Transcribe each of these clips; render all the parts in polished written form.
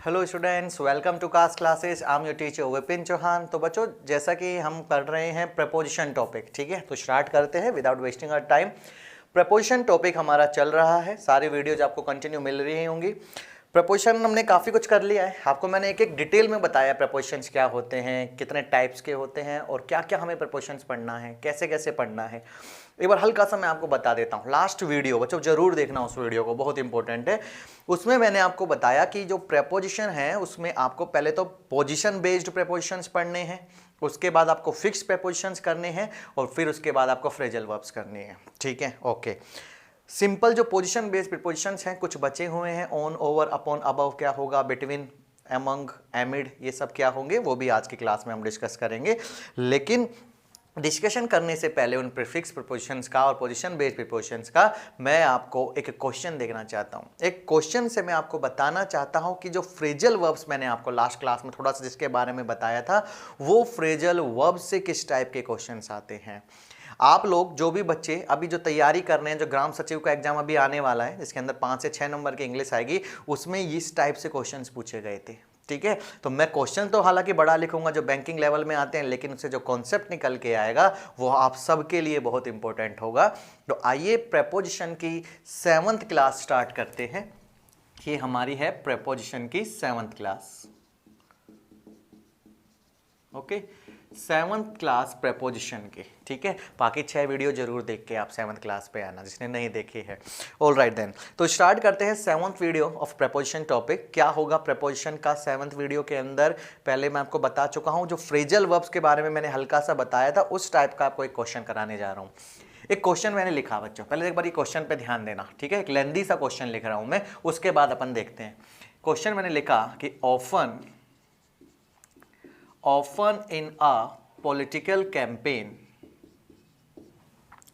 Hello students, welcome to cast classes. I am your teacher Vipin Chauhan. तो बच्चों, जैसा कि हम पढ़ रहे हैं प्रपोजिशन टॉपिक, ठीक है, तो स्टार्ट करते हैं without wasting our time. Proposition topic हमारा चल रहा है, सारी वीडियोज आपको कंटिन्यू मिल रही होंगी। प्रपोजिशन हमने काफ़ी कुछ कर लिया है, आपको मैंने एक एक डिटेल में बताया प्रपोजिशंस क्या होते हैं, कितने टाइप्स के होते हैं और क्या क्या हमें प्रपोजिशंस पढ़ना है, कैसे कैसे पढ़ना है। एक बार हल्का सा मैं आपको बता देता हूँ। लास्ट वीडियो बच्चों जरूर देखना, उस वीडियो को, बहुत इंपॉर्टेंट है। उसमें मैंने आपको बताया कि जो प्रपोजिशन है उसमें आपको पहले तो पोजिशन बेस्ड प्रपोजिशंस पढ़ने हैं, उसके बाद आपको फिक्स प्रपोजिशंस करने हैं और फिर उसके बाद आपको फ्रेजल वर्ब्स करने हैं, ठीक है। ओके, सिंपल जो पोजीशन बेस्ड प्रीपोजिशंस हैं कुछ बचे हुए हैं। ऑन, ओवर, अपॉन, अबव क्या होगा, बिटवीन, अमंग, एमिड, ये सब क्या होंगे वो भी आज की क्लास में हम डिस्कस करेंगे। लेकिन डिस्कशन करने से पहले उन प्रीफिक्स प्रीपोजिशंस का और पोजीशन बेस्ड प्रीपोजिशंस का मैं आपको एक क्वेश्चन देखना चाहता हूं। एक क्वेश्चन से मैं आपको बताना चाहता हूं कि जो फ्रेजल वर्ब्स मैंने आपको लास्ट क्लास में थोड़ा सा जिसके बारे में बताया था, वो फ्रेजल वर्ब्स से किस टाइप के क्वेश्चंस आते हैं। आप लोग जो भी बच्चे अभी जो तैयारी कर रहे हैं, जो ग्राम सचिव का एग्जाम अभी आने वाला है जिसके अंदर 5 से 6 नंबर की इंग्लिश आएगी, उसमें इस टाइप से क्वेश्चंस पूछे गए थे, ठीक है। तो मैं क्वेश्चन तो हालांकि बड़ा लिखूंगा जो बैंकिंग लेवल में आते हैं, लेकिन उससे जो कॉन्सेप्ट निकल के आएगा वो आप सबके लिए बहुत इंपॉर्टेंट होगा। तो आइए प्रपोजिशन की 7th क्लास स्टार्ट करते हैं। ये हमारी है प्रपोजिशन की 7th class. Okay, 7th class preposition की, ठीक है। बाकी 6 वीडियो जरूर देख के आप 7th क्लास पे आना जिसने नहीं देखी है। ऑल राइट देन, तो स्टार्ट करते हैं 7th video of preposition topic. क्या होगा प्रपोजिशन का 7th वीडियो के अंदर, पहले मैं आपको बता चुका हूं। जो फ्रेजल वर्ब्स के बारे में मैंने हल्का सा बताया था, उस टाइप का आपको एक क्वेश्चन कराने जा रहा हूं। एक क्वेश्चन मैंने लिखा बच्चों, पहले एक बार ये क्वेश्चन पे ध्यान देना, ठीक है। एक लेंदी सा क्वेश्चन लिख रहा हूं मैं, उसके बाद अपन देखते हैं। क्वेश्चन मैंने लिखा कि often in a political campaign,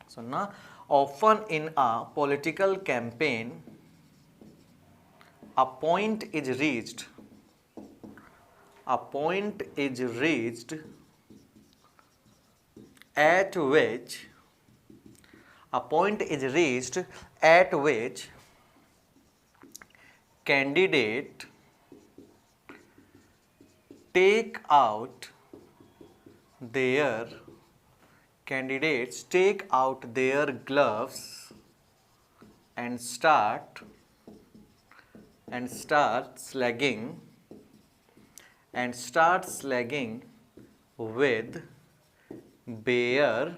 सुनना, often in a political campaign a point is reached at which candidate candidates take out their gloves and start slugging with bare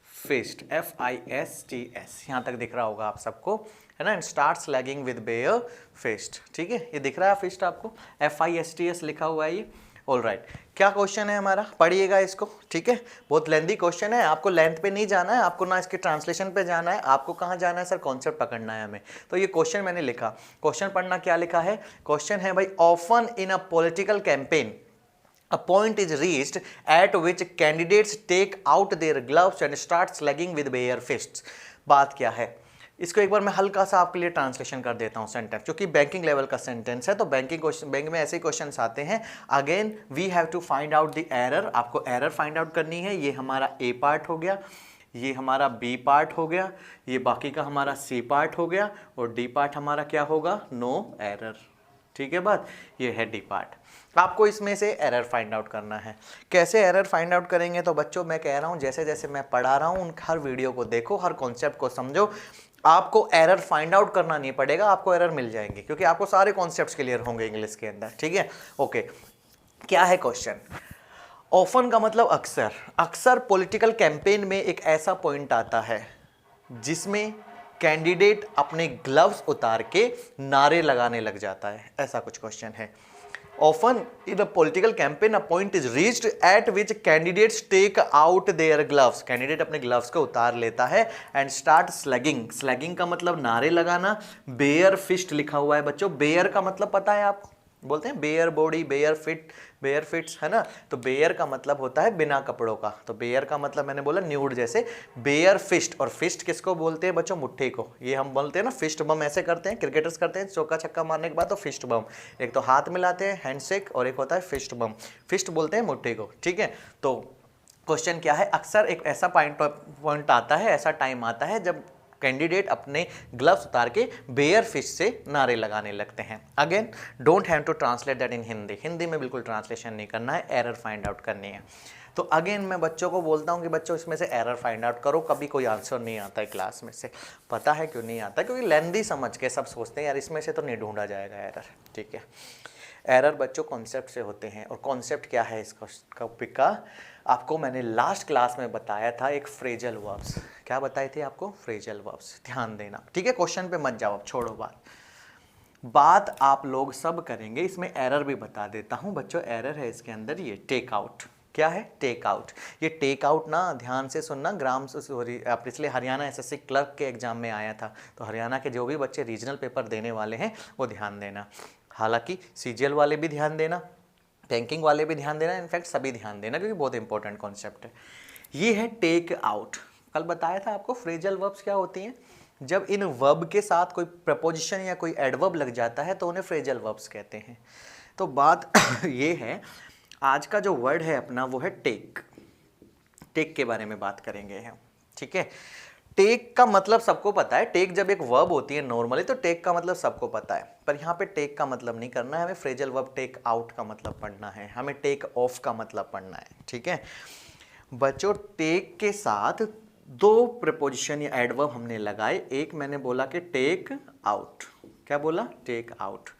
fist, FISTS। यहाँ तक दिख रहा होगा आप सबको, है ना। And start slagging with bare fist, ठीक है। ये दिख रहा है फिस्ट आपको, FISTS लिखा हुआ है ये। ऑल राइट, क्या क्वेश्चन है हमारा, पढ़िएगा इसको, ठीक है। बहुत लेंथी क्वेश्चन है, आपको लेंथ पे नहीं जाना है, आपको ना इसके ट्रांसलेशन पे जाना है, आपको कहाँ जाना है सर, कॉन्सेप्ट पकड़ना है हमें। तो ये क्वेश्चन मैंने लिखा, क्वेश्चन पढ़ना, क्या लिखा है। क्वेश्चन है भाई, often in a political campaign a point is reached at which candidates take out their gloves and start slugging with bare fists। बात क्या है, इसको एक बार मैं हल्का सा आपके लिए ट्रांसलेशन कर देता हूं सेंटेंस, क्योंकि बैंकिंग लेवल का सेंटेंस है। तो बैंक में ऐसे क्वेश्चंस आते हैं। Again we have to find out the error, आपको एरर फाइंड आउट करनी है। ये हमारा ए पार्ट हो गया, ये हमारा बी पार्ट हो गया, ये बाकी का हमारा सी पार्ट हो गया और डी पार्ट हमारा क्या होगा, नो एरर, ठीक है बात। ये है डी पार्ट। आपको इसमें से एरर फाइंड आउट करना है। कैसे एरर फाइंड आउट करेंगे, तो बच्चों मैं कह रहा हूं जैसे जैसे मैं पढ़ा रहा हूं उन हर वीडियो को देखो, हर कॉन्सेप्ट को समझो। आपको एरर फाइंड आउट करना नहीं पड़ेगा, आपको एरर मिल जाएंगे क्योंकि आपको सारे कॉन्सेप्ट्स क्लियर होंगे इंग्लिश के अंदर, ठीक है। ओके, क्या है क्वेश्चन। ऑफन का मतलब अक्सर, अक्सर पॉलिटिकल कैंपेन में एक ऐसा पॉइंट आता है जिसमें कैंडिडेट अपने ग्लव्स उतार के नारे लगाने लग जाता है, ऐसा कुछ क्वेश्चन है। Often in a political campaign a point is reached at which candidates take out their gloves, candidate अपने ग्लव्स को उतार लेता है and start slugging, slugging का मतलब नारे लगाना। bare fist लिखा हुआ है बच्चों, bare का मतलब पता है आप, बोलते हैं bare body, bare fit, bare fits, है ना। तो बेयर का मतलब होता है बिना कपड़ों का, तो बेयर का मतलब मैंने बोला न्यूड जैसे। बेयर फिस्ट, और फिस्ट किसको बोलते हैं बच्चों, मुट्ठी को। ये हम बोलते हैं ना फिस्ट बम, ऐसे करते हैं क्रिकेटर्स करते हैं चौका छक्का मारने के बाद, तो फिस्ट बम। एक तो हाथ मिलाते हैं हैंडशेक और एक होता है फिस्ट बम, फिस्ट बोलते हैं मुट्ठी को, ठीक है। तो क्वेश्चन क्या है, अक्सर एक ऐसा पॉइंट आता है, ऐसा टाइम आता है जब कैंडिडेट अपने ग्लव्स उतार के बेयर फिश से नारे लगाने लगते हैं। Again don't have to translate that in Hindi, Hindi में बिल्कुल ट्रांसलेशन नहीं करना है, एरर फाइंड आउट करनी है। तो अगेन मैं बच्चों को बोलता हूँ कि बच्चों इसमें से एरर फाइंड आउट करो, कभी कोई आंसर नहीं आता है क्लास में से। पता है क्यों नहीं आता? क्योंकि लेंदी समझ के सब सोचते हैं यार इसमें से तो नहीं ढूंढा जाएगा एरर। ठीक है, एरर बच्चों कॉन्सेप्ट से होते हैं, और कॉन्सेप्ट क्या है इसका टॉपिक का आपको मैंने लास्ट क्लास में बताया था, एक फ्रेजल वर्ब्स। क्या बताए थे आपको? फ्रेजल वर्ब्स, ध्यान देना। ठीक है, क्वेश्चन पे मत जाओ, अब छोड़ो बात आप लोग सब करेंगे। इसमें एरर भी बता देता हूं बच्चों, एरर है इसके अंदर ये टेक आउट। क्या है? Take out. ये टेक आउट ना ध्यान से सुनना, पिछले हरियाणा एसएससी क्लर्क के एग्जाम में आया था, तो हरियाणा के जो भी बच्चे रीजनल पेपर देने वाले हैं वो ध्यान देना। हालांकि सीजीएल वाले भी ध्यान देना, बैंकिंग वाले भी ध्यान देना, इनफैक्ट सभी ध्यान देना, क्योंकि बहुत इंपॉर्टेंट कॉन्सेप्ट है। ये है टेक आउट। कल बताया था आपको फ्रेजल वर्ब्स क्या होती हैं। जब इन वर्ब के साथ कोई प्रपोजिशन या कोई एडवर्ब लग जाता है तो उन्हें फ्रेजल वर्ब्स कहते हैं। तो बात ये है, आज का जो वर्ड है अपना वो है टेक। टेक के बारे में बात करेंगे हम। ठीक है, टेक का मतलब सबको पता है। टेक जब एक वर्ब होती है नॉर्मली तो टेक का मतलब सबको पता है, पर यहाँ पे टेक का मतलब नहीं करना है हमें। फ्रेजल वर्ब टेक आउट का मतलब पढ़ना है, हमें टेक ऑफ का मतलब पढ़ना है। ठीक है बच्चों, टेक के साथ दो प्रपोजिशन या एडवर्ब हमने लगाए। एक मैंने बोला कि टेक आउट। क्या बोला? Take out.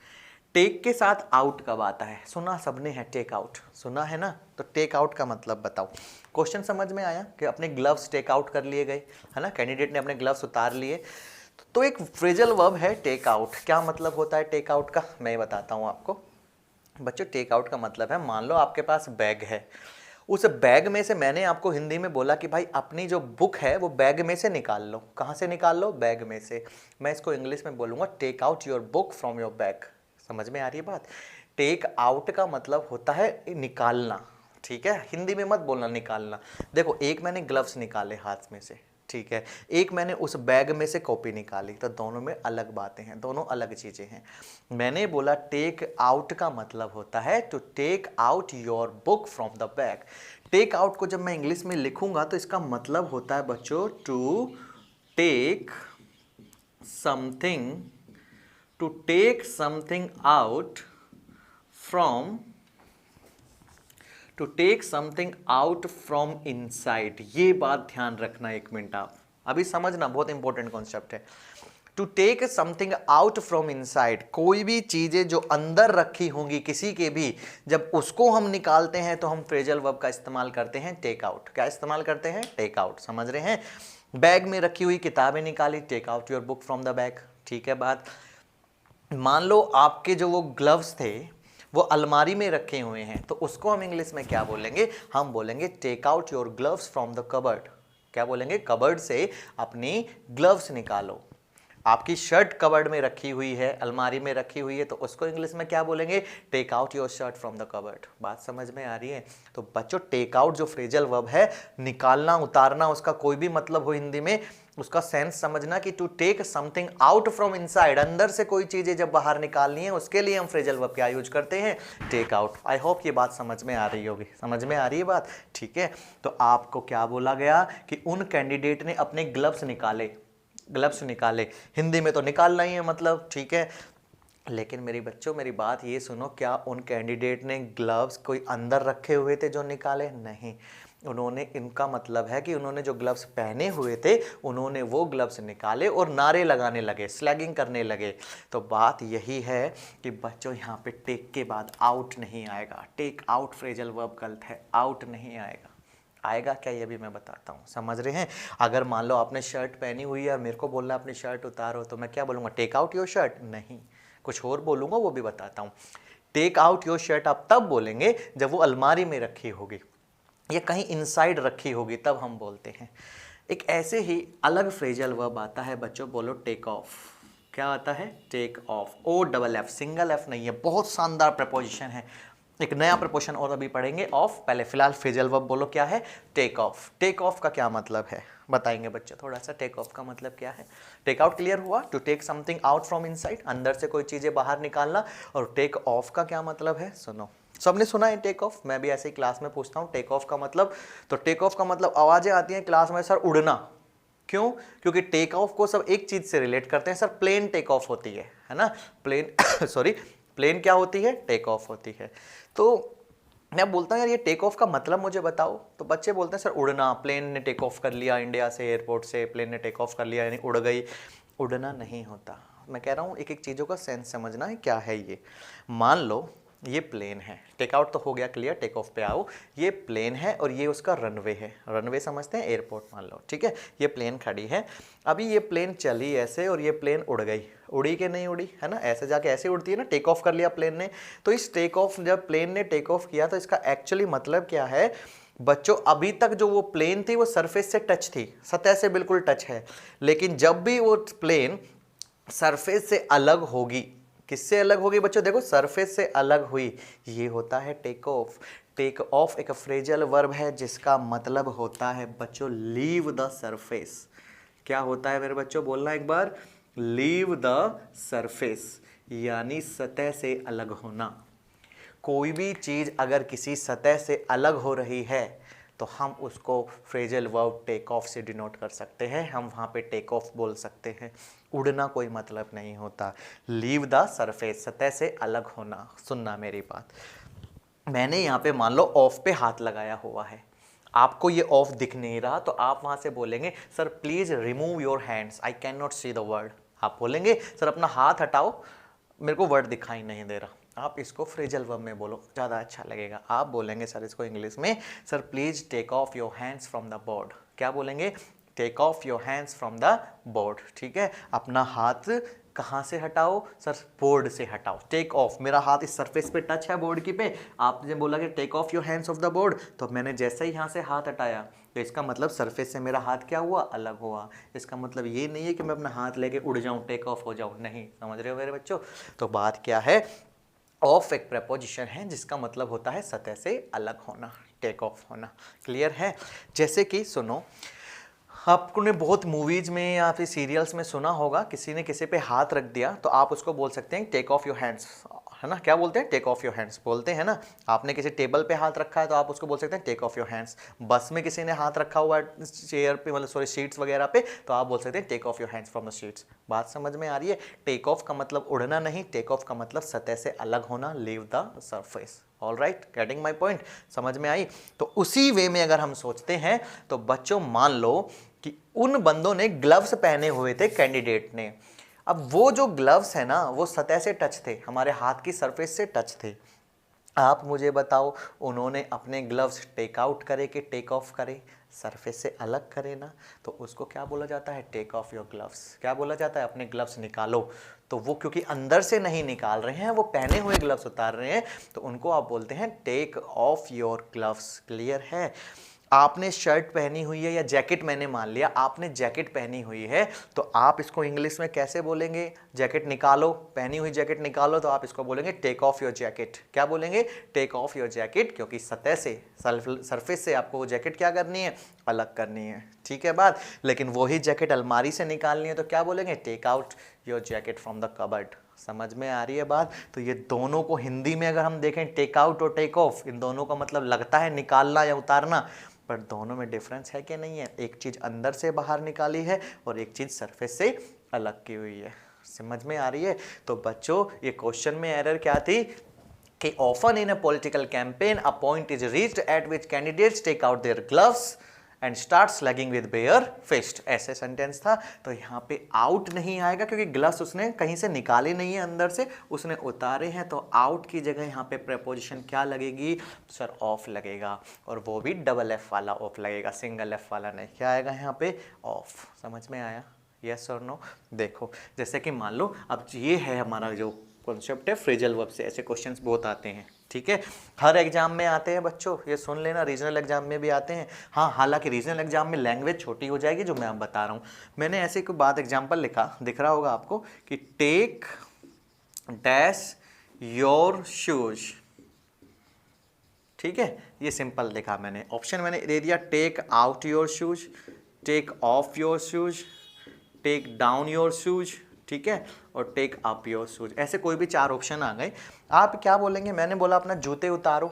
टेक के साथ आउट कब आता है? सुना सबने है, टेक आउट सुना है ना? तो टेक आउट का मतलब बताओ। क्वेश्चन समझ में आया कि अपने ग्लव्स टेक आउट कर लिए गए, है ना? कैंडिडेट ने अपने ग्लव्स उतार लिए। तो एक फ्रेजल वर्ब है टेक आउट। क्या मतलब होता है टेक आउट का? मैं बताता हूँ आपको बच्चों। टेक आउट का मतलब है, मान लो आपके पास बैग है, उस बैग में से मैंने आपको हिंदी में बोला कि भाई अपनी जो बुक है वो बैग में से निकाल लो। कहाँ से निकाल लो? बैग में से। मैं इसको इंग्लिश में बोलूँगा take out your book from your bag. समझ में आ रही है बात? टेक आउट का मतलब होता है निकालना। ठीक है, हिंदी में मत बोलना निकालना। देखो, एक मैंने ग्लव्स निकाले हाथ में से, ठीक है, एक मैंने उस बैग में से कॉपी निकाली, तो दोनों में अलग बातें हैं, दोनों अलग चीज़ें हैं। मैंने बोला टेक आउट का मतलब होता है to take out your book from the bag. Take out को जब मैं इंग्लिश में लिखूंगा तो इसका मतलब होता है बच्चों to take something, to take something out from, to take something out from inside. ये बात ध्यान रखना, एक मिनट आप अभी समझना, बहुत इंपॉर्टेंट कॉन्सेप्ट है। To take something out from inside, कोई भी चीजें जो अंदर रखी होंगी किसी के भी, जब उसको हम निकालते हैं तो हम फ्रेजल वर्ब का इस्तेमाल करते हैं टेक आउट। क्या इस्तेमाल करते हैं? Take out. समझ रहे हैं? बैग में रखी हुई किताबें निकाली, take out your book from the bag. ठीक है बात। मान लो आपके जो वो ग्लव्स थे वो अलमारी में रखे हुए हैं, तो उसको हम इंग्लिश में क्या बोलेंगे? हम बोलेंगे take out your gloves from the cupboard. क्या बोलेंगे? कबर्ड से अपनी ग्लव्स निकालो। आपकी शर्ट कबर्ड में रखी हुई है, अलमारी में रखी हुई है, तो उसको इंग्लिश में क्या बोलेंगे? Take out your shirt from the cupboard. बात समझ में आ रही है? तो बच्चों टेक आउट जो फ्रेजल वर्ब है, निकालना उतारना, उसका कोई भी मतलब हो हिंदी में, उसका सेंस समझना कि to take something out from inside, अंदर से कोई चीजें जब बाहर निकालनी है उसके लिए हम फ्रेजल वर्ब क्या यूज करते हैं? Take out. आई होप ये बात समझ में आ रही होगी। समझ में आ रही है बात? ठीक है, तो आपको क्या बोला गया कि उन कैंडिडेट ने अपने ग्लव्स निकाले, ग्लव्स निकाले, हिंदी में तो निकालना ही है मतलब, ठीक है। लेकिन मेरी बच्चों मेरी बात ये सुनो, क्या उन कैंडिडेट ने ग्लव्स कोई अंदर रखे हुए थे जो निकाले? नहीं, उन्होंने, इनका मतलब है कि उन्होंने जो ग्लव्स पहने हुए थे उन्होंने वो ग्लव्स निकाले और नारे लगाने लगे, स्लैगिंग करने लगे। तो बात यही है कि बच्चों यहाँ पे टेक के बाद आउट नहीं आएगा। टेक आउट फ्रेजल वर्ब गलत है, आउट नहीं आएगा। आएगा क्या ये भी मैं बताता हूँ। समझ रहे हैं? अगर मान लो आपने शर्ट पहनी हुई है और मेरे को बोलना अपनी शर्ट उतारो, तो मैं क्या बोलूँगा? Take out your shirt? नहीं, कुछ और बोलूँगा, वो भी बताता हूँ। टेक आउट योर शर्ट आप तब बोलेंगे जब वो अलमारी में रखी होगी या कहीं इनसाइड रखी होगी, तब हम बोलते हैं। एक ऐसे ही अलग फ्रेजल वर्ब आता है बच्चों, बोलो टेक ऑफ। क्या आता है? Take off. O double F, single F नहीं है, बहुत शानदार प्रपोजिशन है। एक नया प्रपोजिशन और अभी पढ़ेंगे, ऑफ। पहले फिलहाल फ्रेजल वर्ब बोलो क्या है? Take of. टेक ऑफ का क्या मतलब है बताएंगे बच्चे थोड़ा सा। टेक ऑफ का मतलब क्या है? टेक आउट क्लियर हुआ, to take something out from inside, अंदर से कोई चीजें बाहर निकालना। और टेक ऑफ का क्या मतलब है? सुनो, सबने सुना है टेक ऑफ, मैं भी ऐसे ही क्लास में पूछता हूँ टेक ऑफ का मतलब। तो टेक ऑफ का मतलब आवाजें आती हैं क्लास में, सर उड़ना, क्यों? क्योंकि टेक ऑफ को सब एक चीज से रिलेट करते हैं सर, प्लेन टेक ऑफ होती है ना, प्लेन सॉरी प्लेन क्या होती है? टेक ऑफ होती है। तो मैं बोलता हूँ यार ये टेक ऑफ का मतलब मुझे बताओ, तो बच्चे बोलते हैं सर उड़ना, प्लेन ने टेक ऑफ कर लिया इंडिया से, एयरपोर्ट से प्लेन ने टेक ऑफ कर लिया यानी उड़ गई। उड़ना नहीं होता। मैं कह रहा हूँ एक एक चीज़ों का सेंस समझना है क्या है ये। मान लो ये प्लेन है, टेक आउट तो हो गया क्लियर, टेक ऑफ पे आओ। ये प्लेन है और ये उसका रनवे है, रनवे समझते हैं एयरपोर्ट मान लो, ठीक है। ये प्लेन खड़ी है, अभी ये प्लेन चली ऐसे और ये प्लेन उड़ गई, उड़ी कि नहीं उड़ी, है ना, ऐसे जाके ऐसे उड़ती है ना, टेक ऑफ कर लिया प्लेन ने। तो इस टेक ऑफ, जब प्लेन ने टेक ऑफ किया तो इसका एक्चुअली मतलब क्या है बच्चों? अभी तक जो वो प्लेन थी वो सरफेस से टच थी, सतह से बिल्कुल टच है, लेकिन जब भी वो प्लेन सरफेस से अलग होगी, किससे अलग होगी बच्चों? देखो सरफेस से अलग हुई, ये होता है टेक ऑफ। टेक ऑफ एक फ्रेजल वर्ब है जिसका मतलब होता है बच्चों लीव द सरफेस। क्या होता है मेरे बच्चों, बोलना एक बार, लीव द सरफेस यानी सतह से अलग होना। कोई भी चीज अगर किसी सतह से अलग हो रही है तो हम उसको फ्रेजल वर्ब टेक ऑफ से डिनोट कर सकते हैं, हम वहाँ पे टेक ऑफ बोल सकते हैं। उड़ना कोई मतलब नहीं होता, लीव द सरफेस, सतह से अलग होना। सुनना मेरी बात, मैंने यहाँ पे मान लो ऑफ पे हाथ लगाया हुआ है, आपको ये ऑफ दिख नहीं रहा तो आप वहाँ से बोलेंगे sir please remove your hands, I can not see the word. आप बोलेंगे सर अपना हाथ हटाओ, मेरे को वर्ड दिखाई नहीं दे रहा। आप इसको फ्रेजल वर्ब में बोलो, ज़्यादा अच्छा लगेगा। आप बोलेंगे सर इसको इंग्लिश में, sir please take off your hands from the board. क्या बोलेंगे? Take off your hands from the board, ठीक है। अपना हाथ कहाँ से हटाओ? सर बोर्ड से हटाओ। टेक ऑफ, मेरा हाथ इस सरफेस पे टच है बोर्ड की पे, आपने बोला कि take off your hands off the board, तो मैंने जैसे ही यहाँ से हाथ हटाया तो इसका मतलब सरफेस से मेरा हाथ क्या हुआ? अलग हुआ। इसका मतलब ये नहीं है कि मैं अपना हाथ लेके उड़ जाऊँ, टेक ऑफ हो जाऊँ, नहीं। समझ रहे हो मेरे बच्चों? तो बात क्या है, ऑफ एक प्रेपोजिशन है जिसका मतलब होता है सतह से अलग होना, टेक ऑफ होना। क्लियर है? जैसे कि सुनो, आपने बहुत मूवीज में या फिर सीरियल्स में सुना होगा, किसी ने किसी पे हाथ रख दिया तो आप उसको बोल सकते हैं टेक ऑफ योर हैंड्स, है ना। क्या बोलते हैं? टेक ऑफ योर हैंड्स बोलते हैं ना। आपने किसी टेबल पे हाथ रखा है तो आप उसको बोल सकते हैं टेक ऑफ योर हैंड्स। बस में किसी ने हाथ रखा हुआ है चेयर पे, मतलब सॉरी सीट्स वगैरह पे, तो आप बोल सकते हैं take off your hands from the seats. बात समझ में आ रही है? टेक ऑफ का मतलब उड़ना नहीं, टेक ऑफ का मतलब सतह से अलग होना, leave the surface. All right, getting my point? समझ में आई? तो उसी वे में अगर हम सोचते हैं तो बच्चों मान लो कि उन बंदों ने ग्लव्स पहने हुए थे, कैंडिडेट ने। अब वो जो ग्लव्स है ना वो सतह से टच थे, हमारे हाथ की सरफेस से टच थे। आप मुझे बताओ उन्होंने अपने ग्लव्स टेक आउट करे कि टेक ऑफ करे? सरफेस से अलग करे ना, तो उसको क्या बोला जाता है? Take off your gloves. क्या बोला जाता है? अपने ग्लव्स निकालो। तो वो क्योंकि अंदर से नहीं निकाल रहे हैं, वो पहने हुए ग्लव्स उतार रहे हैं, तो उनको आप बोलते हैं take off your gloves. Clear है? आपने शर्ट पहनी हुई है या जैकेट, मैंने मान लिया आपने जैकेट पहनी हुई है, तो आप इसको इंग्लिश में कैसे बोलेंगे? जैकेट निकालो, पहनी हुई जैकेट निकालो, तो आप इसको बोलेंगे टेक ऑफ योर जैकेट। क्या बोलेंगे? टेक ऑफ योर जैकेट, क्योंकि सतह से, सरफेस से आपको वो जैकेट क्या करनी है? अलग करनी है। ठीक है बात? लेकिन वही जैकेट अलमारी से निकालनी है तो क्या बोलेंगे? Take out your jacket from the cupboard. समझ में आ रही है बात? तो ये दोनों को हिंदी में अगर हम देखें, टेक आउट और टेक ऑफ, इन दोनों का मतलब लगता है निकालना या उतारना, पर दोनों में डिफरेंस है कि नहीं है? एक चीज अंदर से बाहर निकाली है और एक चीज सरफेस से अलग की हुई है। समझ में आ रही है? तो बच्चों ये क्वेश्चन में एरर क्या थी कि often in a political campaign a point is reached at which candidates take out their gloves and start slagging with bare fist, ऐसे सेंटेंस था। तो यहाँ पे आउट नहीं आएगा क्योंकि ग्लव्स उसने कहीं से निकाले नहीं है, अंदर से उसने उतारे हैं, तो आउट की जगह यहाँ पे प्रेपोजिशन क्या लगेगी? सर ऑफ लगेगा, और वो भी डबल एफ वाला ऑफ लगेगा, सिंगल एफ वाला नहीं। क्या आएगा यहाँ पे? ऑफ। समझ में आया? यस और नो? देखो जैसे कि मान लो अब ये है हमारा जो कॉन्सेप्ट है फ्रेजल वर्ब से, ऐसे क्वेश्चंस बहुत आते हैं। ठीक है, हर एग्जाम में आते हैं बच्चों, ये सुन लेना, रीजनल एग्जाम में भी आते हैं। हाँ, हालांकि रीजनल एग्जाम में लैंग्वेज छोटी हो जाएगी जो मैं अब बता रहा हूँ। मैंने ऐसे कोई बात एग्जाम्पल लिखा, दिख रहा होगा आपको कि टेक डैश योर शूज। ठीक है, ये सिंपल लिखा मैंने, ऑप्शन मैंने दे दिया take out your shoes, take off your shoes, take down your shoes, ठीक है, और टेक अप योर शूज। ऐसे कोई भी 4 ऑप्शन आ गए। आप क्या बोलेंगे? मैंने बोला अपना जूते उतारो,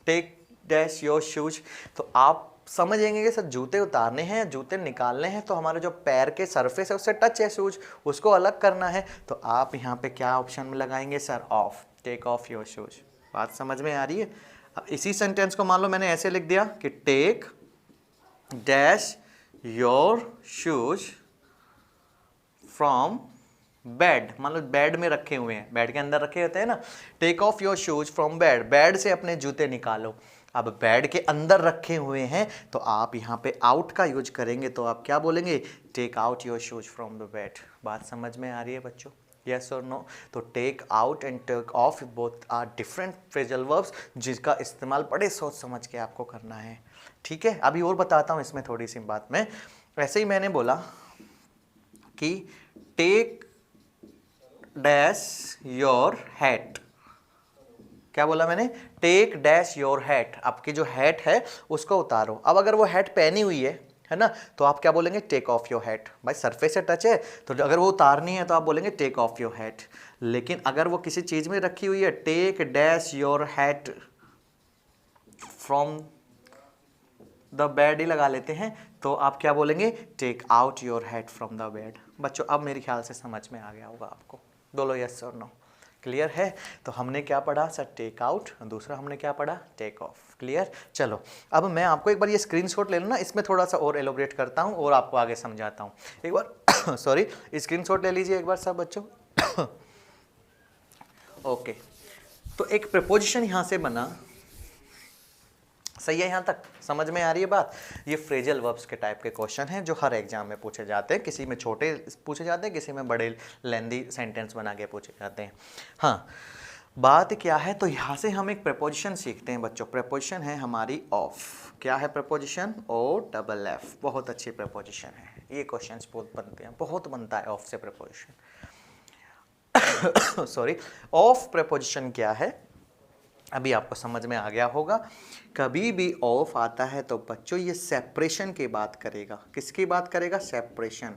टेक डैश योर शूज, तो आप समझेंगे कि सर जूते उतारने हैं, जूते निकालने हैं, तो हमारे जो पैर के सरफेस है उससे टच है शूज, उसको अलग करना है, तो आप यहाँ पे क्या ऑप्शन में लगाएंगे sir? Off, take off your shoes. बात समझ में आ रही है? अब इसी सेंटेंस को मान लो मैंने ऐसे लिख दिया कि take dash your shoes from bed, मान लो बेड में रखे हुए हैं, बेड के अंदर रखे होते हैं ना, take off your shoes from bed, bed से अपने जूते निकालो। अब बेड के अंदर रखे हुए हैं तो आप यहाँ पे आउट का यूज करेंगे, तो आप क्या बोलेंगे? Take out your shoes from the bed. बात समझ में आ रही है बच्चों? यस और नो? तो take out and take off both are different phrasal verbs, जिसका इस्तेमाल बड़े सोच समझ के आपको करना है। ठीक है, अभी और बताता हूँ इसमें थोड़ी सी बात में। वैसे ही मैंने बोला कि टेक डैश योर हैट, क्या बोला मैंने? टेक डैश योर हैट, आपकी जो हैट है उसको उतारो। अब अगर वो हैट पहनी हुई है ना, तो आप क्या बोलेंगे? Take off your hat. भाई सरफेस से टच है तो अगर वो उतारनी है तो आप बोलेंगे टेक ऑफ योर हैट। लेकिन अगर वो किसी चीज में रखी हुई है, take dash your hat from the bed ही लगा लेते हैं, तो आप क्या बोलेंगे? Take out your hat from the bed. बच्चों अब मेरे ख्याल से समझ में आ गया होगा आपको। बोलो यस और नो? क्लियर है? तो हमने क्या पढ़ा सर? Take out. दूसरा हमने क्या पढ़ा? Take off. क्लियर? चलो अब मैं आपको एक बार ये स्क्रीनशॉट ले लेना, इसमें थोड़ा सा और एलोबरेट करता हूँ और आपको आगे समझाता हूँ। एक बार सॉरी, स्क्रीनशॉट ले लीजिए एक बार सब बच्चों। ओके, तो एक प्रपोजिशन यहाँ से बना, सही है? यहाँ तक समझ में आ रही है बात? ये फ्रेजल वर्ब्स के टाइप के क्वेश्चन हैं जो हर एग्जाम में पूछे जाते हैं, किसी में छोटे पूछे जाते हैं, किसी में बड़े लेंदी सेंटेंस बना के पूछे जाते हैं। हाँ, बात क्या है, तो यहाँ से हम एक प्रपोजिशन सीखते हैं बच्चों। प्रपोजिशन है हमारी ऑफ। क्या है प्रपोजिशन? ओ डबल एफ। बहुत अच्छी प्रपोजिशन है, ये क्वेश्चन बहुत बनते हैं, बहुत बनता है ऑफ से प्रपोजिशन। सॉरी, ऑफ प्रपोजिशन क्या है अभी आपको समझ में आ गया होगा। कभी भी ऑफ आता है तो बच्चों ये सेपरेशन की बात करेगा। किसकी बात करेगा? सेपरेशन,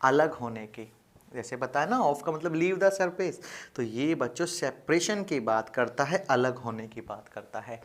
अलग होने की। जैसे बताया ना, ऑफ का मतलब लीव द सरफेस, तो ये बच्चों सेपरेशन की बात करता है, अलग होने की बात करता है।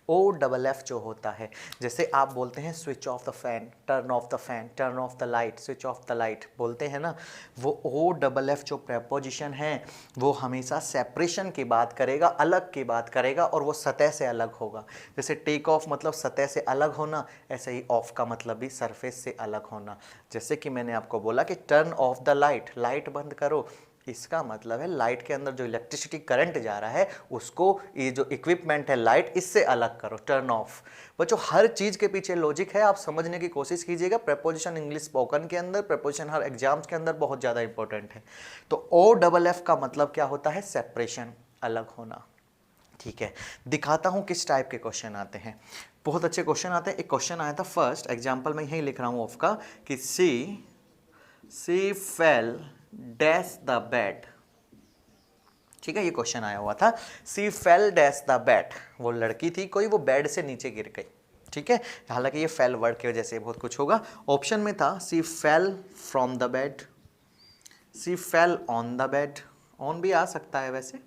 ओ डबल एफ जो होता है, जैसे आप बोलते हैं switch off the fan, turn off the fan, turn off the light, switch off the light बोलते हैं ना, वो ओ डबल एफ जो प्रेपोजिशन है वो हमेशा सेपरेशन की बात करेगा, अलग की बात करेगा, और वो सतह से अलग होगा। जैसे टेक ऑफ मतलब सतह से अलग होना, ऐसे ही ऑफ का मतलब भी सरफेस से अलग होना। जैसे कि मैंने आपको बोला कि turn off the light, light बंद करो, इसका मतलब है लाइट के अंदर जो इलेक्ट्रिसिटी करंट जा रहा है उसको, ये जो इक्विपमेंट है लाइट, इससे अलग करो, टर्न ऑफ। बच्चों हर चीज के पीछे लॉजिक है, आप समझने की कोशिश कीजिएगा। प्रेपोजिशन इंग्लिश स्पोकन के अंदर, प्रेपोजिशन हर एग्जाम्स के अंदर बहुत ज्यादा इंपॉर्टेंट है। तो ओ डबल एफ का मतलब क्या होता है? सेपरेशन, अलग होना। ठीक है, दिखाता हूं किस टाइप के क्वेश्चन आते हैं। बहुत अच्छे क्वेश्चन आते हैं। एक क्वेश्चन आया था फर्स्ट एग्जाम्पल में, यही लिख रहा हूं ऑफ का, कि सी फेल डैश द बेड। ठीक है, ये क्वेश्चन आया हुआ था, she fell dash the bed. वो लड़की थी कोई, वो बेड से नीचे गिर गई। ठीक है, हालांकि ये फेल वर्ड की वजह से बहुत कुछ होगा। ऑप्शन में था she fell from the bed, she fell on the bed, on भी आ सकता है वैसे,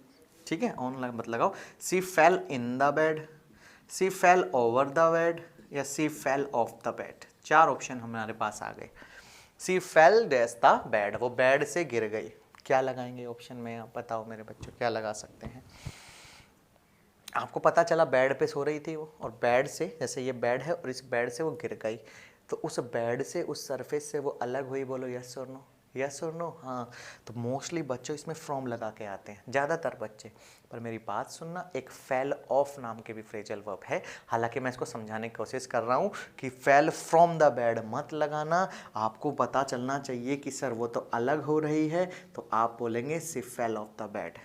ठीक है, ऑन मत लगाओ। She fell in the bed, she fell over the bed, या she fell off the bed. चार ऑप्शन हमारे पास आ गए। She fell dash the bed, वो बेड से गिर गई। क्या लगाएंगे ऑप्शन में? आप बताओ मेरे बच्चों, क्या लगा सकते हैं? आपको पता चला बेड पे सो रही थी वो, और बेड से, जैसे ये बेड है और इस बेड से वो गिर गई, तो उस बेड से, उस सरफेस से वो अलग हुई। बोलो यस और नो? यस और नो? हाँ, तो मोस्टली बच्चों इसमें फ्रॉम लगा के आते हैं, ज़्यादातर बच्चे। पर मेरी बात सुनना, एक फेल ऑफ नाम के भी फ्रेजल वर्ब है। हालांकि मैं इसको समझाने की कोशिश कर रहा हूँ कि फेल फ्रॉम द बेड मत लगाना, आपको पता चलना चाहिए कि सर वो तो अलग हो रही है, तो आप बोलेंगे सी फेल ऑफ द बेड।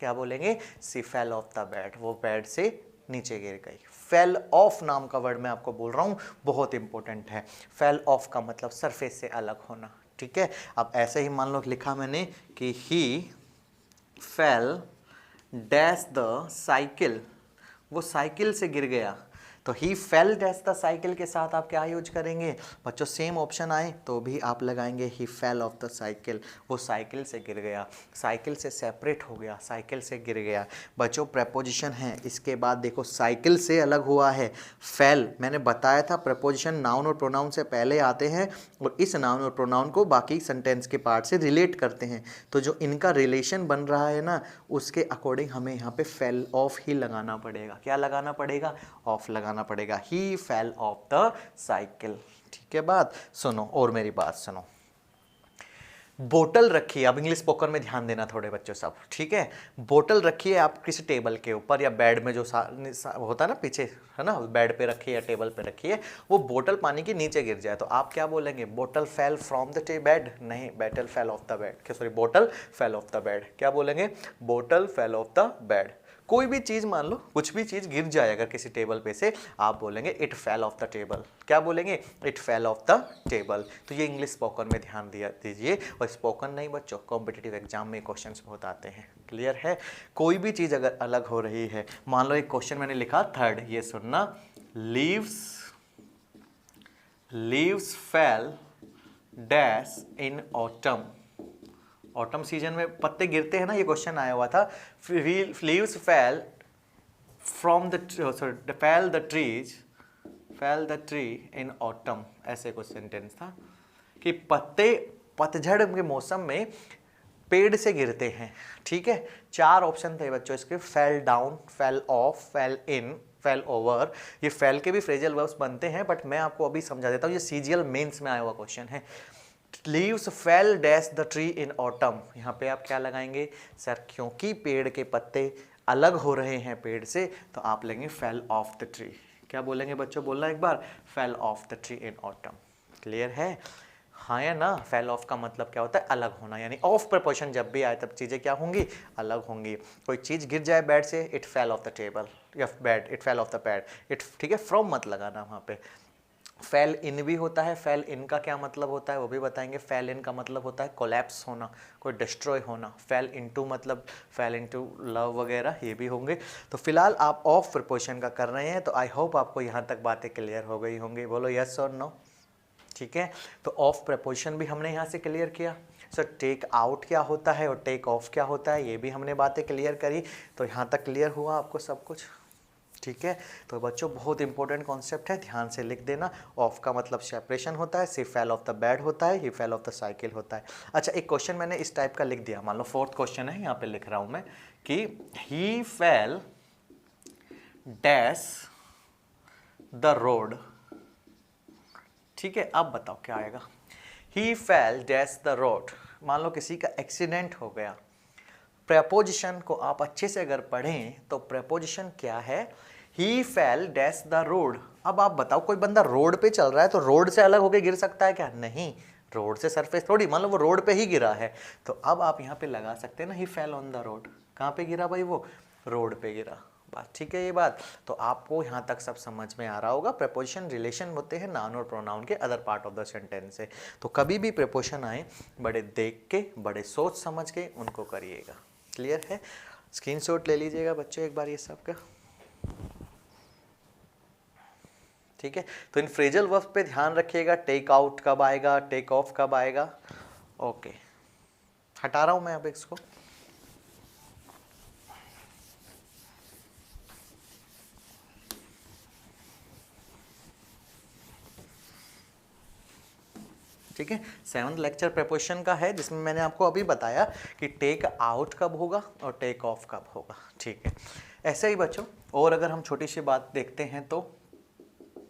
क्या बोलेंगे? सी फेल ऑफ द बेड, वो बेड से नीचे गिर गई। फेल ऑफ नाम का वर्ड मैं आपको बोल रहा हूँ, बहुत इंपॉर्टेंट है। फेल ऑफ का मतलब सरफेस से अलग होना। ठीक है, अब ऐसे ही मान लो लिखा मैंने कि ही फेल डैश द साइकिल, वो साइकिल से गिर गया, तो ही फेल डैश द साइकिल के साथ आप क्या यूज करेंगे बच्चों, सेम ऑप्शन आए तो भी आप लगाएंगे ही फेल ऑफ द साइकिल, वो साइकिल से गिर गया, साइकिल से सेपरेट हो गया, साइकिल से गिर गया। बच्चों प्रेपोजिशन है, इसके बाद देखो साइकिल से अलग हुआ है फेल, मैंने बताया था प्रेपोजिशन नाउन और प्रोनाउन से पहले आते हैं और इस नाउन और प्रोनाउन को बाकी सेंटेंस के पार्ट से रिलेट करते हैं, तो जो इनका रिलेशन बन रहा है ना उसके अकॉर्डिंग हमें यहाँ पे फेल ऑफ ही लगाना पड़ेगा। क्या लगाना पड़ेगा, ऑफ लगाना पड़ेगा, ही फेल ऑफ द साइकिल। ठीक है बात, सुनो और मेरी बात सुनो, बोतल रखिए, अब इंग्लिश स्पोकन में ध्यान देना थोड़े बच्चों सब, ठीक है। बोतल रखिए आप किसी टेबल के ऊपर या बेड में जो होता है ना पीछे, है ना, बेड पे रखिए या टेबल पे रखिए, वो बोतल पानी के नीचे गिर जाए तो आप क्या बोलेंगे, बोतल फेल फ्रॉम द बेड, नहीं, बोतल फेल ऑफ द बेड, क्या सॉरी, बोतल फेल ऑफ द बेड, क्या बोलेंगे, बोतल फेल ऑफ द बेड। कोई भी चीज़ मान लो, कुछ भी चीज़ गिर जाए अगर किसी टेबल पे से, आप बोलेंगे it fell off the table, क्या बोलेंगे, it fell off the table. तो ये इंग्लिश स्पोकन में ध्यान दिया दीजिए, और स्पोकन नहीं बच्चों, कॉम्पिटिटिव एग्जाम में क्वेश्चंस बहुत आते हैं, क्लियर है। कोई भी चीज़ अगर अलग हो रही है, मान लो एक क्वेश्चन मैंने लिखा थर्ड, ये सुनना, leaves fail dash in autumn, autumn season में पत्ते गिरते हैं ना, ये क्वेश्चन आया हुआ था, leaves fail from the fail the tree in autumn, ऐसे कुछ सेंटेंस था कि पत्ते पतझड़ के मौसम में पेड़ से गिरते हैं, ठीक है। 4 ऑप्शन थे बच्चों इसके, fell down, fell off, fell in, fell over. ये फेल के भी फ्रेजल वर्ब्स बनते हैं, बट मैं आपको अभी समझा देता हूँ, ये सीजीएल मेंस में आया हुआ क्वेश्चन है। Leaves fail dash the tree in autumn, यहाँ पे आप क्या लगाएंगे सर, क्योंकि पेड़ के पत्ते अलग हो रहे हैं पेड़ से, तो आप लेंगे फेल ऑफ द ट्री। क्या बोलेंगे बच्चों, बोलना एक बार, fell off the tree in autumn, clear है, हाँ या ना। फेल ऑफ का मतलब क्या होता है, अलग होना, यानी ऑफ प्रपोर्शन जब भी आए तब चीज़ें क्या होंगी, अलग होंगी। कोई चीज़ गिर जाए बेड से, it fell off the table, या bed, it fell off the bed, it, ठीक है, फ्रॉम मत लगाना वहाँ पे। फेल इन भी होता है, फेल इन का क्या मतलब होता है वो भी बताएंगे। फेल इन का मतलब होता है कोलैप्स होना, कोई डिस्ट्रॉय होना। फेल इनटू मतलब फेल इनटू लव वगैरह, ये भी होंगे। तो फिलहाल आप ऑफ प्रपोजिशन का कर रहे हैं, तो आई होप आपको यहाँ तक बातें क्लियर हो गई होंगी, बोलो यस और नो, ठीक है। तो ऑफ प्रपोजिशन भी हमने यहाँ से क्लियर किया। सर टेक आउट क्या होता है और टेक ऑफ क्या होता है, ये भी हमने बातें क्लियर करी। तो यहाँ तक क्लियर हुआ आपको सब कुछ, ठीक है। तो बच्चों बहुत इंपॉर्टेंट कॉन्सेप्ट है, ध्यान से लिख देना। ऑफ का मतलब सेपरेशन होता है, सी फेल ऑफ द बेड होता है, ही फेल ऑफ द साइकिल होता है। अच्छा एक क्वेश्चन मैंने इस टाइप का लिख दिया, मान लो 4th क्वेश्चन है, यहाँ पे लिख रहा हूँ मैं कि ही फेल डैश द रोड, ठीक है। अब बताओ क्या आएगा, ही फेल डैश द रोड, मान लो किसी का एक्सीडेंट हो गया। प्रेपोजिशन को आप अच्छे से अगर पढ़ें तो प्रेपोजिशन क्या है, ही फेल डैश द रोड। अब आप बताओ कोई बंदा रोड पे चल रहा है तो रोड से अलग होकर गिर सकता है क्या, नहीं, रोड से सरफेस थोड़ी, मान लो वो रोड पे ही गिरा है, तो अब आप यहाँ पे लगा सकते हैं ना, ही फेल ऑन द रोड। कहाँ पे गिरा भाई, वो रोड पे गिरा, बात ठीक है ये बात। तो आपको यहाँ तक सब समझ में आ रहा होगा। प्रेपोजिशन रिलेशन होते हैं नाउन और प्रोनाउन के other part of the sentence से। तो कभी भी प्रेपोजिशन आए बड़े देख के, बड़े सोच समझ के उनको करिएगा, क्लियर है। स्क्रीनशॉट ले लीजिएगा बच्चों एक बार ये सब का, ठीक है। तो इन फ्रेजल वर्ब्स पे ध्यान रखिएगा, टेक आउट कब आएगा, टेक ऑफ कब आएगा। ओके हटा रहा हूं मैं अब इसको। ठीक है, 7th लेक्चर प्रेपोजिशन का है, जिसमें मैंने आपको अभी बताया कि टेक आउट कब होगा और टेक ऑफ कब होगा, ठीक है। ऐसे ही बच्चों और अगर हम छोटी सी बात देखते हैं तो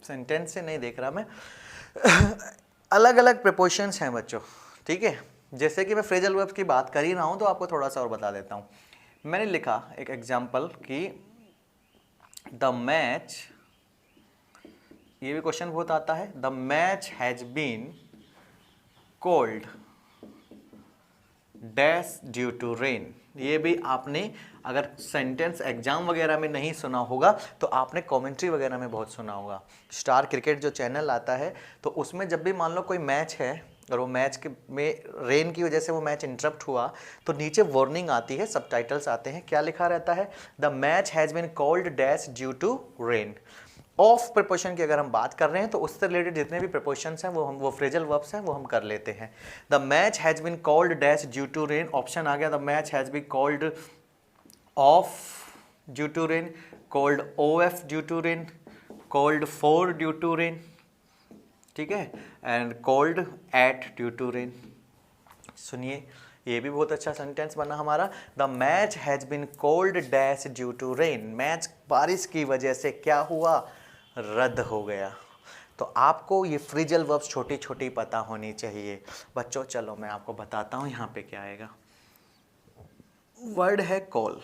सेंटेंस से नहीं देख रहा मैं, अलग अलग प्रेपोजिशंस हैं बच्चों, ठीक है। जैसे कि मैं फ्रेजल वर्ब्स की बात कर ही रहा हूँ तो आपको थोड़ा सा और बता देता हूँ। मैंने लिखा एक एग्जाम्पल कि द मैच, ये भी क्वेश्चन बहुत आता है, the match has been called dash due to rain. ये भी आपने अगर सेंटेंस एग्जाम वगैरह में नहीं सुना होगा तो आपने कमेंट्री वगैरह में बहुत सुना होगा। स्टार क्रिकेट जो चैनल आता है तो उसमें जब भी मान लो कोई मैच है और वो मैच के में रेन की वजह से वो मैच इंटरप्ट हुआ तो नीचे वार्निंग आती है, सबटाइटल्स आते हैं, क्या लिखा रहता है, the match has been called dash due to rain. Off preposition की अगर हम बात कर रहे हैं तो उससे रिलेटेड जितने भी प्रिपोजिशंस हैं वो फ्रेजल वर्ब्स हैं वो हम कर लेते हैं। The match has been called dash due to rain, option आ गया the match has been called off due to rain, called OF due to rain, called for due to rain, ठीक है, and called at due to rain. सुनिए, ये भी बहुत अच्छा sentence बना हमारा। The match has been called dash due to rain, match बारिश की वजह से क्या हुआ, रद्द हो गया। तो आपको ये फ्रेजल वर्ब्स छोटी छोटी पता होनी चाहिए बच्चों। चलो मैं आपको बताता हूँ यहाँ पे क्या आएगा। वर्ड है कॉल।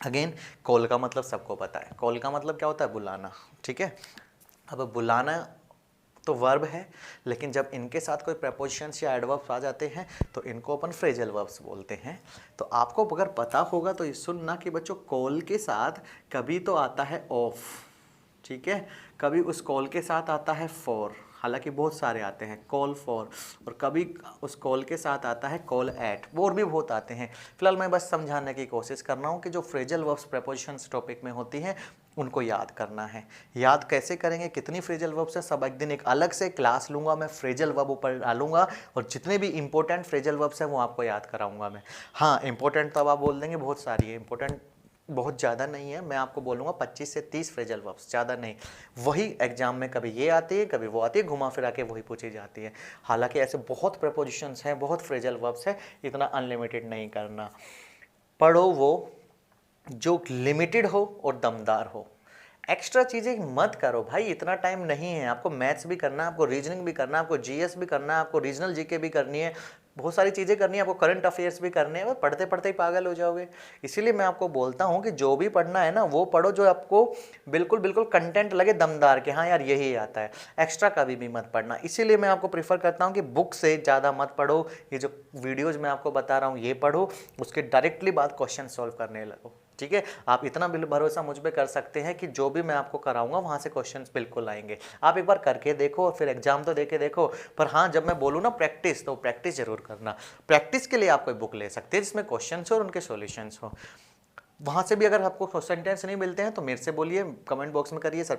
अगेन कॉल का मतलब सबको पता है, कॉल का मतलब क्या होता है, बुलाना, ठीक है। अब बुलाना तो वर्ब है, लेकिन जब इनके साथ कोई प्रपोजिशंस या एडवर्ब्स आ जाते हैं तो इनको अपन फ्रेजल वर्ब्स बोलते हैं। तो आपको अगर पता होगा तो ये सुनना कि बच्चों कॉल के साथ कभी तो आता है ऑफ, ठीक है, कभी उस कॉल के साथ आता है फॉर, हालांकि बहुत सारे आते हैं कॉल फॉर, और कभी उस कॉल के साथ आता है कॉल एट, और भी बहुत आते हैं। फिलहाल मैं बस समझाने की कोशिश कर रहा हूँ कि जो फ्रेजल वर्ब्स प्रपोजिशंस टॉपिक में होती हैं उनको याद करना है। याद कैसे करेंगे, कितनी फ्रेजल वर्ब्स है, सब एक दिन एक अलग से क्लास लूँगा मैं, फ्रेजल वर्ब ऊपर डालूंगा और जितने भी इंपॉर्टेंट फ्रेजल वर्ब्स हैं वो आपको याद कराऊंगा मैं। हाँ इंपॉर्टेंट तो अब आप बोल देंगे बहुत सारी है, इंपॉर्टेंट बहुत ज़्यादा नहीं है, मैं आपको बोलूँगा 25 से 30 फ्रेजल वर्ब्स, ज़्यादा नहीं। वही एग्जाम में कभी ये आती है कभी वो आती है, घुमा फिरा के वही पूछी जाती है। हालांकि ऐसे बहुत प्रपोजिशंस हैं, बहुत फ्रेजल वर्ब्स हैं, इतना अनलिमिटेड नहीं करना। पढ़ो वो जो लिमिटेड हो और दमदार हो, एक्स्ट्रा चीज़ें मत करो भाई, इतना टाइम नहीं है। आपको मैथ्स भी करना है, आपको रीजनिंग भी करना है, आपको GS भी करना है, आपको रीजनल GK भी करनी है, बहुत सारी चीज़ें करनी है, आपको करंट अफेयर्स भी करने हैं। पढ़ते पढ़ते ही पागल हो जाओगे। इसीलिए मैं आपको बोलता हूँ कि जो भी पढ़ना है ना वो पढ़ो जो आपको बिल्कुल बिल्कुल कंटेंट लगे दमदार के, हाँ यार यही आता है। एक्स्ट्रा कभी भी मत पढ़ना। इसीलिए मैं आपको प्रीफर करता हूँ कि बुक से ज़्यादा मत पढ़ो, ये जो वीडियोज़ मैं आपको बता रहा हूँ ये पढ़ो, उसके डायरेक्टली बाद क्वेश्चन सॉल्व करने लगो, ठीक है। आप इतना भरोसा मुझ पे कर सकते हैं कि जो भी मैं आपको कराऊंगा वहां से क्वेश्चंस बिल्कुल आएंगे। आप एक बार करके देखो और फिर एग्जाम तो देके देखो। पर हाँ जब मैं बोलूँ ना प्रैक्टिस, तो प्रैक्टिस जरूर करना। प्रैक्टिस के लिए आप कोई बुक ले सकते हैं जिसमें क्वेश्चंस हो और उनके सॉल्यूशंस हो। वहाँ से भी अगर आपको सेंटेंस नहीं मिलते हैं तो मेरे से बोलिए, कमेंट बॉक्स में करिए सर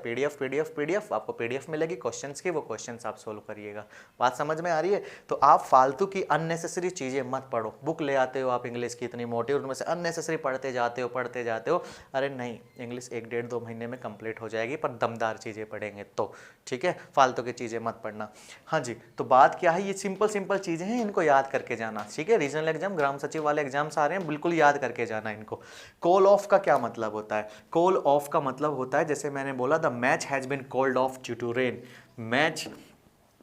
PDF आपको PDF मिलेगी क्वेश्चंस की, वो क्वेश्चंस आप सोल्व करिएगा। बात समझ में आ रही है। तो आप फालतू की अननेसेसरी चीज़ें मत पढ़ो। बुक ले आते हो आप इंग्लिश की इतनी मोटी, उनमें से अननेसेसरी पढ़ते जाते हो। अरे नहीं, इंग्लिश 1-1.5-2 महीने में कंप्लीट हो जाएगी, पर दमदार चीज़ें पढ़ेंगे तो, ठीक है। फालतू की चीज़ें मत पढ़ना। हाँ जी, तो बात क्या है, ये सिंपल चीज़ें हैं, इनको याद करके जाना, ठीक है। रीजनल एग्जाम, ग्राम सचिव वाले एग्जाम्स आ रहे हैं, बिल्कुल याद करके जाना इनको। कॉल ऑफ का क्या मतलब होता है, कॉल ऑफ का मतलब होता है जैसे मैंने बोला the match has been called off due to rain, match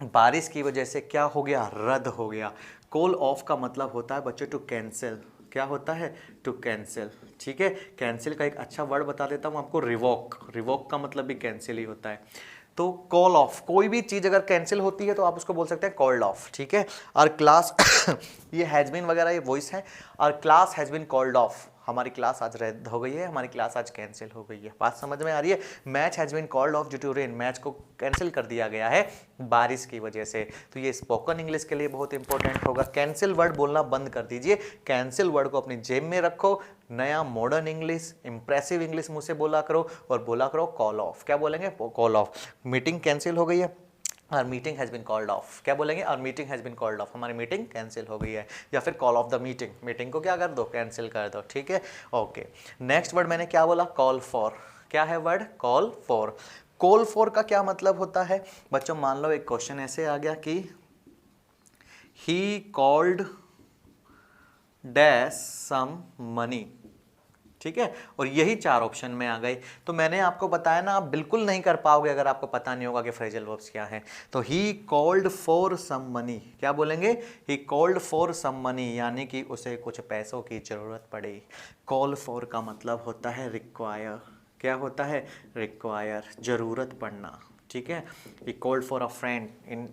बारिश की वजह से क्या हो गया, रद्द हो गया। कॉल ऑफ का मतलब होता है बच्चों टू कैंसिल, क्या होता है, टू कैंसिल, ठीक है। कैंसिल का एक अच्छा वर्ड बता देता हूँ आपको, रिवोक। रिवोक का मतलब भी कैंसिल ही होता है। तो कॉल ऑफ, कोई भी चीज़ अगर कैंसिल होती है तो आप उसको बोल सकते हैं कॉल्ड ऑफ, ठीक है। और क्लास ये हैज़ बीन वगैरह ये वॉइस है। और class has been called off, हमारी क्लास आज रद्द हो गई है, हमारी क्लास आज कैंसिल हो गई है। बात समझ में आ रही है। Match has been called off due to rain, match को कैंसिल कर दिया गया है बारिश की वजह से। तो ये स्पोकन इंग्लिश के लिए बहुत इंपॉर्टेंट होगा। कैंसिल वर्ड बोलना बंद कर दीजिए, कैंसिल वर्ड को अपनी जेब में रखो। नया मॉडर्न इंग्लिश, इंप्रेसिव इंग्लिश मुझसे बोला करो और बोला करो कॉल ऑफ। क्या बोलेंगे, कॉल ऑफ। मीटिंग कैंसिल हो गई है, और meeting has been called off. क्या बोलेंगे, और meeting has been called off, हमारी मीटिंग कैंसिल हो गई है। या फिर call off the meeting, meeting को क्या कर दो, कैंसिल कर दो, ठीक है। ओके, नेक्स्ट वर्ड मैंने क्या बोला, कॉल फॉर। क्या है word, call for. Call for का क्या मतलब होता है बच्चों, मान लो एक क्वेश्चन ऐसे आ गया कि he called dash some money, ठीक है। और यही 4 ऑप्शन में आ गए। तो मैंने आपको बताया ना, आप बिल्कुल नहीं कर पाओगे अगर आपको पता नहीं होगा कि फ्रेजल वर्ब्स क्या है। तो he called for some money, क्या बोलेंगे, he called for some money, यानी कि उसे कुछ पैसों की जरूरत पड़ी। कॉल फॉर का मतलब होता है रिक्वायर। क्या होता है, रिक्वायर, जरूरत पड़ना, ठीक है। ही called for a friend in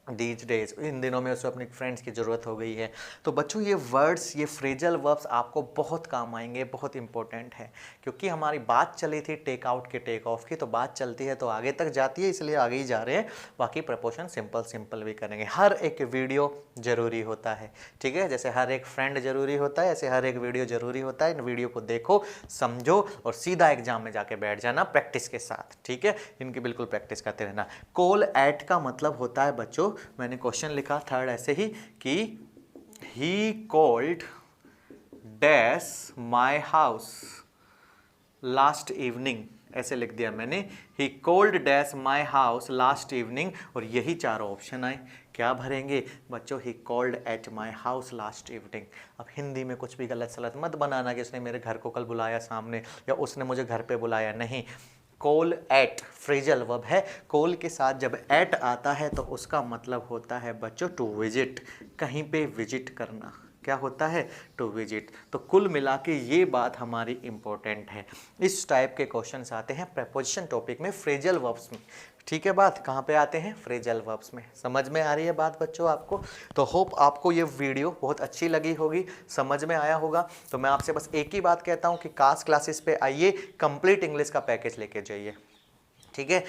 these days, इन दिनों में उसे अपने फ्रेंड्स की ज़रूरत हो गई है। तो बच्चों ये वर्ड्स, ये फ्रेजल वर्ब्स आपको बहुत काम आएंगे, बहुत इंपॉर्टेंट है, क्योंकि हमारी बात चली थी टेक आउट के टेक ऑफ की, तो बात चलती है तो आगे तक जाती है, इसलिए आगे ही जा रहे हैं। बाकी प्रपोशन सिंपल सिंपल भी करेंगे। हर एक वीडियो ज़रूरी होता है, ठीक है, जैसे हर एक फ्रेंड ज़रूरी होता है, ऐसे हर एक वीडियो ज़रूरी होता है। इन वीडियो को देखो, समझो और सीधा एग्जाम में जाके बैठ जाना प्रैक्टिस के साथ, ठीक है, इनकी बिल्कुल प्रैक्टिस करते रहना। कॉल एट का मतलब होता है बच्चों, मैंने क्वेश्चन लिखा थर्ड ऐसे ही कि he called dash my house last evening, ऐसे लिख दिया मैंने, ही called dash my house last evening, और यही चारों ऑप्शन आए। क्या भरेंगे बच्चों? He called at my house last evening. अब हिंदी में कुछ भी गलत सलत मत बनाना कि उसने मेरे घर को कल बुलाया सामने, या उसने मुझे घर पे बुलाया, नहीं। कॉल एट फ्रेजल वर्ब है, कॉल के साथ जब एट आता है तो उसका मतलब होता है बच्चों टू विजिट, कहीं पे विजिट करना। क्या होता है? To visit. तो कुल मिला के ये बात हमारी इंपॉर्टेंट है। इस टाइप के क्वेश्चंस आते हैं प्रेपोजिशन टॉपिक में, फ्रेजल वर्ब्स में, ठीक है। बात कहाँ पे आते हैं? फ्रेजल वर्ब्स में। समझ में आ रही है बात बच्चों आपको? तो होप आपको ये वीडियो बहुत अच्छी लगी होगी, समझ में आया होगा। तो मैं आपसे बस एक ही बात कहता हूँ कि कास्ट क्लासेस पे आइए, कंप्लीट इंग्लिश का पैकेज लेके जाइए, ठीक है।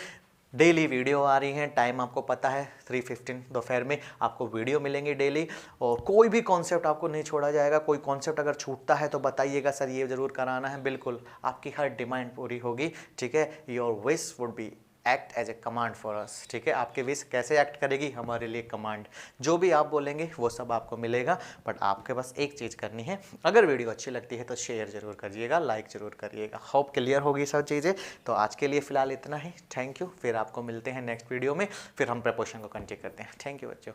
डेली वीडियो आ रही हैं, टाइम आपको पता है 3:15 दोपहर में आपको वीडियो मिलेंगी डेली, और कोई भी कॉन्सेप्ट आपको नहीं छोड़ा जाएगा। कोई कॉन्सेप्ट अगर छूटता है तो बताइएगा, सर ये ज़रूर कराना है, बिल्कुल आपकी हर डिमांड पूरी होगी, ठीक है। Your wish would be act as a command for us, ठीक है। आपकी विश कैसे एक्ट करेगी? हमारे लिए कमांड। जो भी आप बोलेंगे वो सब आपको मिलेगा, बट आपके बस एक चीज़ करनी है, अगर वीडियो अच्छी लगती है तो शेयर जरूर करिएगा, लाइक जरूर करिएगा। होप क्लियर होगी सब चीज़ें। तो आज के लिए फ़िलहाल इतना ही, थैंक यू। फिर आपको मिलते हैं नेक्स्ट वीडियो में, फिर हम प्रपोशन को कंटिन्यू करते हैं। थैंक यू बच्चों।